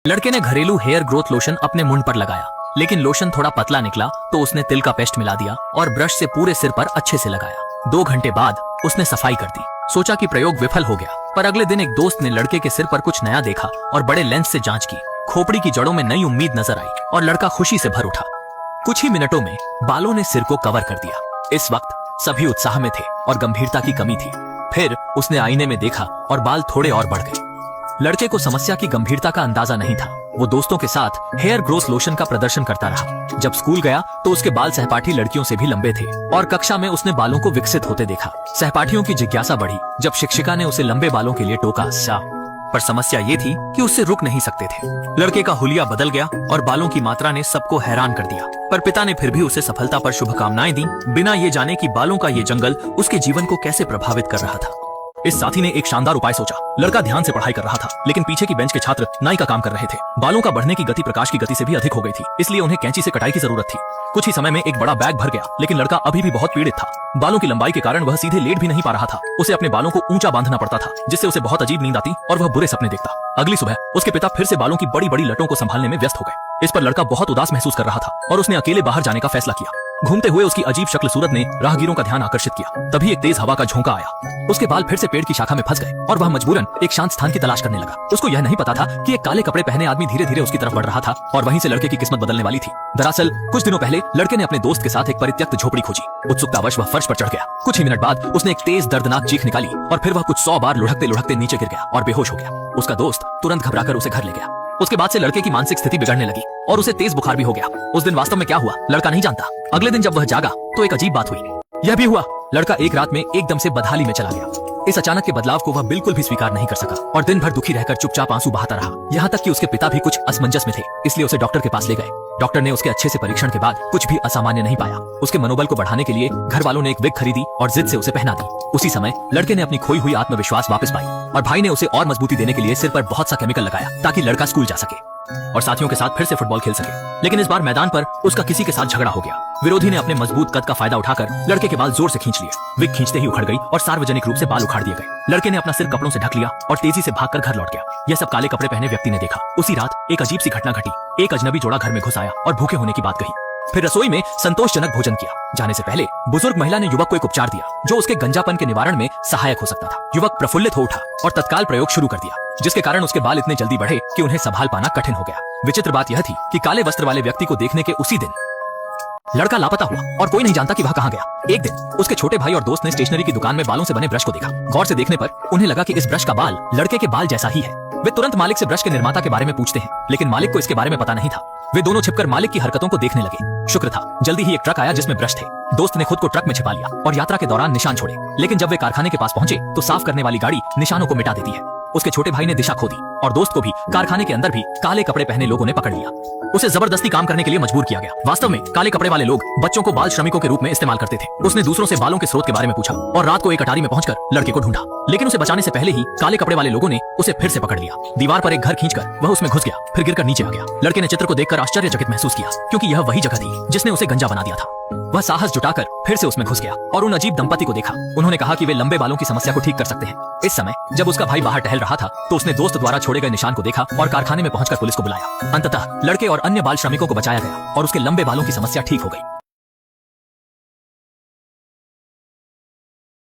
लड़के ने घरेलू हेयर ग्रोथ लोशन अपने मुंह पर लगाया, लेकिन लोशन थोड़ा पतला निकला तो उसने तिल का पेस्ट मिला दिया और ब्रश से पूरे सिर पर अच्छे से लगाया। 2 घंटे बाद उसने सफाई कर दी। सोचा कि प्रयोग विफल हो गया, पर अगले दिन एक दोस्त ने लड़के के सिर पर कुछ नया देखा और बड़े लेंस से जांच की। खोपड़ी की जड़ों में नई उम्मीद नजर आई और लड़का खुशी से भर उठा। कुछ ही मिनटों में बालों ने सिर को कवर कर दिया। इस वक्त सभी उत्साह में थे और गंभीरता की कमी थी। फिर उसने आईने में देखा और बाल थोड़े और बढ़ गए। लड़के को समस्या की गंभीरता का अंदाजा नहीं था। वो दोस्तों के साथ हेयर ग्रोथ लोशन का प्रदर्शन करता रहा। जब स्कूल गया तो उसके बाल सहपाठी लड़कियों से भी लंबे थे और कक्षा में उसने बालों को विकसित होते देखा। सहपाठियों की जिज्ञासा बढ़ी जब शिक्षिका ने उसे लंबे बालों के लिए टोका। पर समस्या ये थी कि उससे रुक नहीं सकते थे। लड़के का हुलिया बदल गया और बालों की मात्रा ने सबको हैरान कर दिया। पर पिता ने फिर भी उसे सफलता पर शुभकामनाएं दी, बिना ये जाने कि बालों का ये जंगल उसके जीवन को कैसे प्रभावित कर रहा था। इस साथी ने एक शानदार उपाय सोचा। लड़का ध्यान से पढ़ाई कर रहा था, लेकिन पीछे की बेंच के छात्र नाई का काम कर रहे थे। बालों का बढ़ने की गति प्रकाश की गति से भी अधिक हो गई थी, इसलिए उन्हें कैंची से कटाई की जरूरत थी। कुछ ही समय में एक बड़ा बैग भर गया, लेकिन लड़का अभी भी बहुत पीड़ित था। बालों की लंबाई के कारण वह सीधे लेट भी नहीं पा रहा था। उसे अपने बालों को ऊंचा बांधना पड़ता था, जिससे उसे बहुत अजीब नींद आती और वह बुरे सपने देखता। अगली सुबह उसके पिता फिर से बालों की बड़ी बड़ी लटों को संभालने में व्यस्त हो गए। इस पर लड़का बहुत उदास महसूस कर रहा था और उसने अकेले बाहर जाने का फैसला किया। घूमते हुए उसकी अजीब शक्ल सूरत ने राहगीरों का ध्यान आकर्षित किया। तभी एक तेज हवा का झोंका आया। उसके बाल फिर से पेड़ की शाखा में फंस गए और वह मजबूरन एक शांत स्थान की तलाश करने लगा। उसको यह नहीं पता था कि एक काले कपड़े पहने आदमी धीरे धीरे उसकी तरफ बढ़ रहा था और वहीं से लड़के की किस्मत बदलने वाली थी। दरअसल कुछ दिनों पहले लड़के ने अपने दोस्त के साथ एक परित्यक्त झोपड़ी खोजी। उत्सुकतावश वह फर्श पर चढ़ गया। कुछ ही मिनट बाद उसने एक तेज दर्दनाक चीख निकाली और फिर वह कुछ 100 बार लुढ़कते लुढ़कते नीचे गिर गया और बेहोश हो गया। उसका दोस्त तुरंत घबराकर उसे घर ले गया। उसके बाद से लड़के की मानसिक स्थिति बिगड़ने लगी और उसे तेज बुखार भी हो गया। उस दिन वास्तव में क्या हुआ लड़का नहीं जानता। अगले दिन जब वह जागा तो एक अजीब बात हुई। यह भी हुआ, लड़का एक रात में एकदम से बदहाली में चला गया। इस अचानक के बदलाव को वह बिल्कुल भी स्वीकार नहीं कर सका और दिन भर दुखी रहकर चुपचाप आंसू बहाता रहा। यहाँ तक कि उसके पिता भी कुछ असमंजस में थे, इसलिए उसे डॉक्टर के पास ले गए। डॉक्टर ने उसके अच्छे से परीक्षण के बाद कुछ भी असामान्य नहीं पाया। उसके मनोबल को बढ़ाने के लिए घर वालों ने एक विग खरीदी और जिद से उसे पहना दी। उसी समय लड़के ने अपनी खोई हुई आत्मविश्वास वापस पाई और भाई ने उसे और मजबूती देने के लिए सिर पर बहुत सा केमिकल लगाया ताकि लड़का स्कूल जा सके और साथियों के साथ फिर से फुटबॉल खेल सके। लेकिन इस बार मैदान पर उसका किसी के साथ झगड़ा हो गया। विरोधी ने अपने मजबूत कद का फायदा उठाकर लड़के के बाल जोर से खींच लिए। विग खींचते ही उखड़ गई और सार्वजनिक रूप से बाल उखाड़ दिए गए। लड़के ने अपना सिर कपड़ों से ढक लिया और तेजी से भागकर घर लौट गया। यह सब काले कपड़े पहने व्यक्ति ने देखा। उसी रात एक अजीब सी घटना घटी। एक अजनबी जोड़ा घर में घुस आया और भूखे होने की बात कही। फिर रसोई में संतोषजनक भोजन किया। जाने से पहले बुजुर्ग महिला ने युवक को एक उपचार दिया जो उसके गंजापन के निवारण में सहायक हो सकता था। युवक प्रफुल्लित हो उठा और तत्काल प्रयोग शुरू कर दिया, जिसके कारण उसके बाल इतने जल्दी बढ़े कि उन्हें संभाल पाना कठिन हो गया। विचित्र बात यह थी कि काले वस्त्र वाले व्यक्ति को देखने के उसी दिन लड़का लापता हुआ और कोई नहीं जानता कि वह कहाँ गया। एक दिन उसके छोटे भाई और दोस्त ने स्टेशनरी की दुकान में बालों से बने ब्रश को देखा। गौर से देखने पर उन्हें लगा कि इस ब्रश का बाल लड़के के बाल जैसा ही है। वे तुरंत मालिक से ब्रश के निर्माता के बारे में पूछते हैं, लेकिन मालिक को इसके बारे में पता नहीं था। वे दोनों छिपकर मालिक की हरकतों को देखने लगे। शुक्र था जल्दी ही एक ट्रक आया जिसमें ब्रश थे। दोस्त ने खुद को ट्रक में छिपा लिया और यात्रा के दौरान निशान छोड़े। लेकिन जब वे कारखाने के पास पहुंचे तो साफ करने वाली गाड़ी निशानों को मिटा देती है। उसके छोटे भाई ने दिशा खो दी और दोस्त को भी कारखाने के अंदर भी काले कपड़े पहने लोगों ने पकड़ लिया। उसे जबरदस्ती काम करने के लिए मजबूर किया गया। वास्तव में काले कपड़े वाले लोग बच्चों को बाल श्रमिकों के रूप में इस्तेमाल करते थे। उसने दूसरों से बालों के स्रोत के बारे में पूछा और रात को एक अटारी में पहुंचकर लड़के को ढूंढा, लेकिन उसे बचाने से पहले ही काले कपड़े वाले लोगों ने उसे फिर से पकड़ लिया। दीवार पर एक घर खींचकर वह उसमें घुस गया, फिर गिरकर नीचे आ गया। लड़के ने चित्र को देखकर आश्चर्यचकित महसूस किया, क्योंकि यह वही जगह थी जिसने उसे गंजा बना दिया था। वह साहस जुटाकर फिर से उसमें घुस गया और उन अजीब दंपति को देखा। उन्होंने कहा कि वे लंबे बालों की समस्या को ठीक कर सकते हैं। इस समय जब उसका भाई बाहर टहल रहा था तो उसने दोस्त द्वारा छोड़े गए निशान को देखा और कारखाने में पहुंचकर पुलिस को बुलाया। अंततः लड़के और अन्य बाल श्रमिकों को बचाया गया और उसके लंबे बालों की समस्या ठीक हो गई।